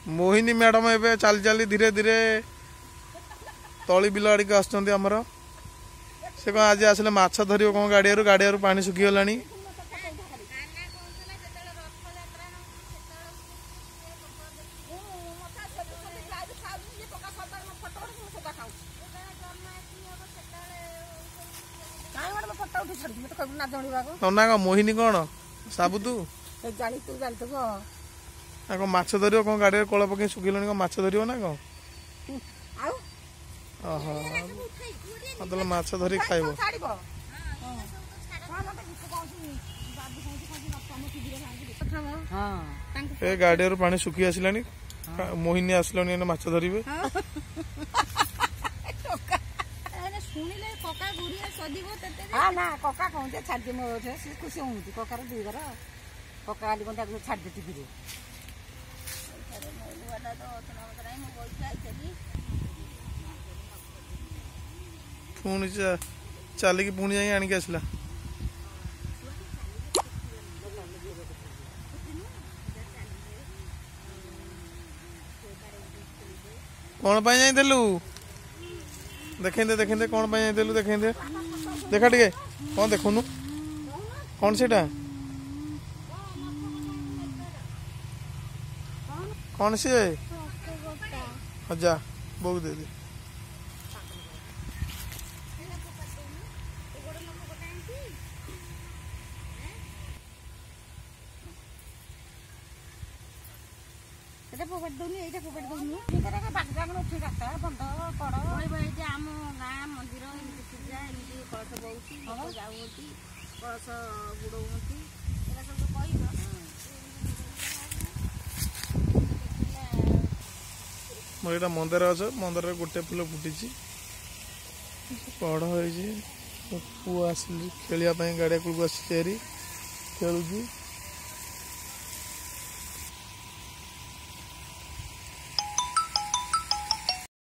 Mohini madam एवं चली चली धीरे धीरे तली बिल आड़ के आमर से कौन आज आसले माछ धर कौन गाड़िया पानी सुखीगला। नना कौन मोहिनी कौन साबुतु कौन माछ धर कौन गाड़िया कल पक सुखीला कौन माछ धर ना कौन ओहो मतलब माछ धरी खाइब ए गाड़िया पानी सुखी आसला मोहिनी आसलानी माछ धरिबे ना कका कहते छाड़ी मो खुशी हूँ ककार दुई घर कका आली कौन छाड़ दे टीवी पुणी चलिकी पुणी जाई आनिक आसला कौन पाई जाइलु देखें कौन पाई जाइलु देखें देखा टे कौन देखुनु कौन सेटा कौन सी जा बोक दे दे मोर यहाँ मंदिर अच्छे मंदिर गोटे फुल फुटी बड़ हो पुआ आस खेलिया गाड़िया कूल आसी खेलुची।